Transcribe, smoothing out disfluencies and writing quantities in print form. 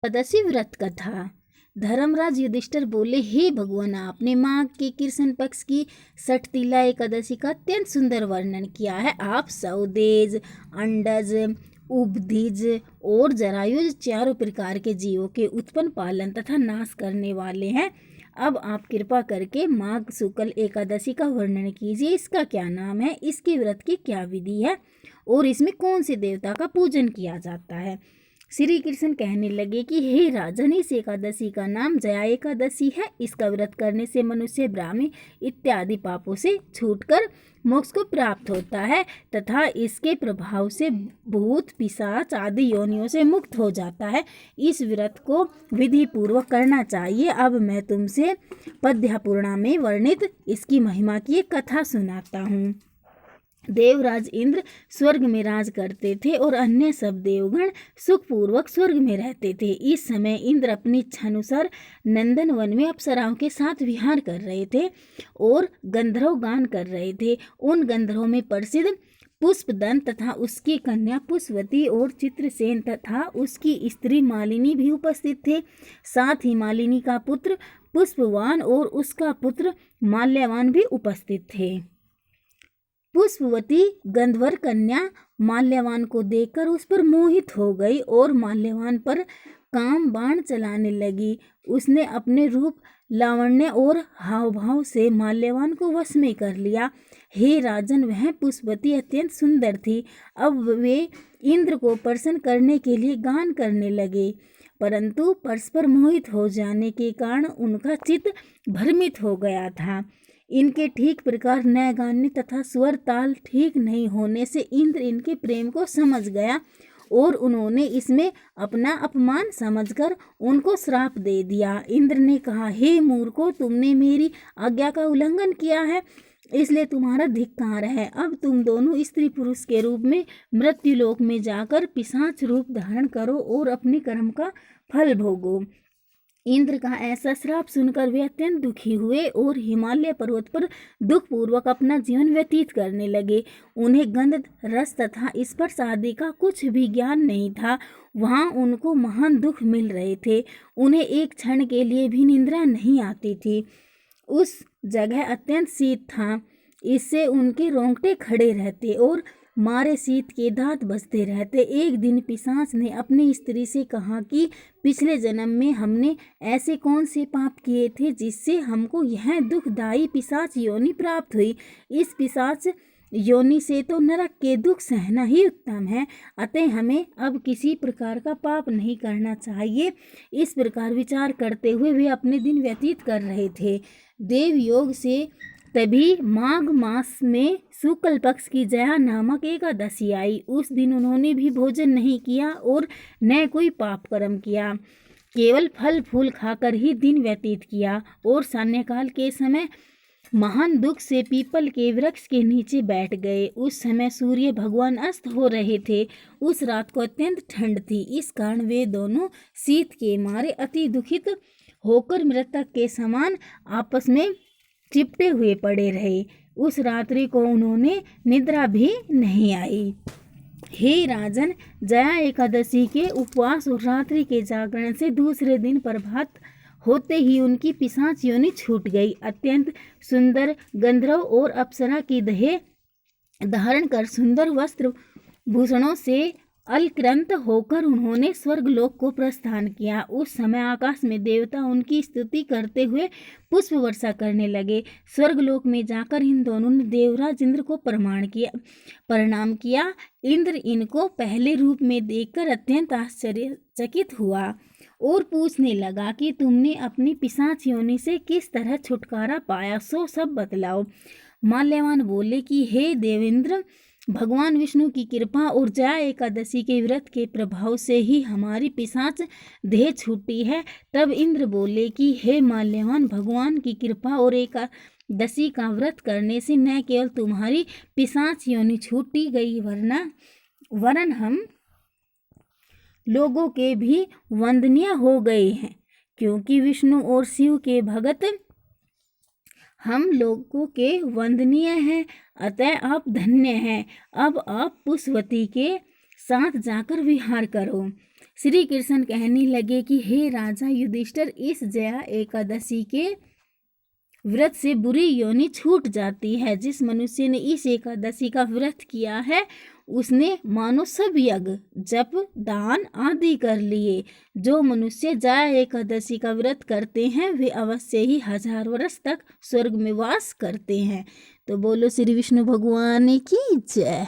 एकादशी व्रत कथा। धर्मराज युधिष्ठिर बोले, हे भगवान, आपने माघ के कृष्ण पक्ष की षठतिला एकादशी का अत्यंत सुंदर वर्णन किया है। आप सौदेज, अंडज, उपधिज और जरायुज चारों प्रकार के जीवों के उत्पन्न, पालन तथा नाश करने वाले हैं। अब आप कृपा करके माघ शुक्ल एकादशी का वर्णन कीजिए। इसका क्या नाम है, इसके व्रत की क्या विधि है और इसमें कौन से देवता का पूजन किया जाता है। श्री कृष्ण कहने लगे कि हे राजन, इस एकादशी का नाम जया एकादशी है। इसका व्रत करने से मनुष्य, ब्राह्मी इत्यादि पापों से छूटकर मोक्ष को प्राप्त होता है तथा इसके प्रभाव से भूत, पिशाच आदि योनियों से मुक्त हो जाता है। इस व्रत को विधि पूर्वक करना चाहिए। अब मैं तुमसे पद्यपूर्णा में वर्णित इसकी महिमा की एक कथा सुनाता हूँ। देवराज इंद्र स्वर्ग में राज करते थे और अन्य सब देवगण सुखपूर्वक स्वर्ग में रहते थे। इस समय इंद्र अपनी इच्छानुसार नंदन वन में अप्सराओं के साथ विहार कर रहे थे और गंधर्व गान कर रहे थे। उन गंधर्वों में प्रसिद्ध पुष्पदंत तथा उसकी कन्या पुष्पवती और चित्रसेन तथा उसकी स्त्री मालिनी भी उपस्थित थे। साथ ही मालिनी का पुत्र पुष्पवान और उसका पुत्र माल्यवान भी उपस्थित थे। पुष्पवती गंधर्व कन्या माल्यवान को देखकर उस पर मोहित हो गई और माल्यवान पर काम बाण चलाने लगी। उसने अपने रूप, लावण्य और हाव भाव से माल्यवान को वश में कर लिया। हे राजन, वह पुष्पवती अत्यंत सुंदर थी। अब वे इंद्र को प्रसन्न करने के लिए गान करने लगे, परंतु परस्पर मोहित हो जाने के कारण उनका चित्त भ्रमित हो गया था। इनके ठीक प्रकार न गाने तथा स्वर ताल ठीक नहीं होने से इंद्र इनके प्रेम को समझ गया और उन्होंने इसमें अपना अपमान समझकर उनको श्राप दे दिया। इंद्र ने कहा, हे मूर्खों, तुमने मेरी आज्ञा का उल्लंघन किया है, इसलिए तुम्हारा धिक्कार है। अब तुम दोनों स्त्री पुरुष के रूप में मृत्युलोक में जाकर पिशाच रूप धारण करो और अपने कर्म का फल भोगो। इंद्र का ऐसा श्राप सुनकर वे अत्यंत दुखी हुए और हिमालय पर्वत पर दुखपूर्वक अपना जीवन व्यतीत करने लगे। उन्हें गंध, रस तथा स्पर्श आदि का कुछ भी ज्ञान नहीं था। वहाँ उनको महान दुख मिल रहे थे। उन्हें एक क्षण के लिए भी निद्रा नहीं आती थी। उस जगह अत्यंत शीत था, इससे उनके रोंगटे खड़े रहते और मारे शीत के दांत बजते रहते। एक दिन पिशाच ने अपनी स्त्री से कहा कि पिछले जन्म में हमने ऐसे कौन से पाप किए थे जिससे हमको यह दुखदायी पिशाच योनि प्राप्त हुई। इस पिशाच योनि से तो नरक के दुख सहना ही उत्तम है, अतः हमें अब किसी प्रकार का पाप नहीं करना चाहिए। इस प्रकार विचार करते हुए वे अपने दिन व्यतीत कर रहे थे। देव योग से तभी माघ मास में शुक्ल पक्ष की जया नामक एकादशी आई। उस दिन उन्होंने भी भोजन नहीं किया और न कोई पाप कर्म किया, केवल फल फूल खाकर ही दिन व्यतीत किया और सायंकाल के समय महान दुख से पीपल के वृक्ष के नीचे बैठ गए। उस समय सूर्य भगवान अस्त हो रहे थे। उस रात को अत्यंत ठंड थी, इस कारण वे दोनों शीत के मारे अति दुखित होकर मृतक के समान आपस में चिपटे हुए पड़े रहे। उस रात्रि को उन्होंने निद्रा भी नहीं आई। हे राजन, जया एकादशी के उपवास और रात्रि के जागरण से दूसरे दिन प्रभात होते ही उनकी पिशाच योनि छूट गई। अत्यंत सुंदर गंधर्व और अप्सरा की देह धारण कर सुंदर वस्त्र भूषणों से अलकृत होकर उन्होंने स्वर्गलोक को प्रस्थान किया। उस समय आकाश में देवता उनकी स्तुति करते हुए पुष्प वर्षा करने लगे। स्वर्गलोक में जाकर इन दोनों ने देवराज इंद्र को प्रणाम किया। इंद्र इनको पहले रूप में देखकर अत्यंत आश्चर्यचकित हुआ और पूछने लगा कि तुमने अपनी पिशाच योनि से किस तरह छुटकारा पाया, सो सब बतलाओ। माल्यवान बोले कि हे देवेंद्र, भगवान विष्णु की कृपा और जया एकादशी के व्रत के प्रभाव से ही हमारी पिशाच देह छूटी है। तब इंद्र बोले कि हे माल्यवान, भगवान की कृपा और एकादशी का व्रत करने से न केवल तुम्हारी पिशाच योनि छूटी गई वरन हम लोगों के भी वंदनीय हो गए हैं, क्योंकि विष्णु और शिव के भगत हम लोगों के वंदनीय हैं, अतः आप धन्य हैं। अब आप पुष्पवती के साथ जाकर विहार करो। श्री कृष्ण कहने लगे कि हे राजा युधिष्ठिर, इस जया एकादशी के व्रत से बुरी योनि छूट जाती है। जिस मनुष्य ने इस एकादशी का व्रत किया है उसने मानो सब यज्ञ, जप, दान आदि कर लिए। जो मनुष्य जया एकादशी का व्रत करते हैं वे अवश्य ही 1000 वर्ष तक स्वर्ग में वास करते हैं। तो बोलो श्री विष्णु भगवान की जय।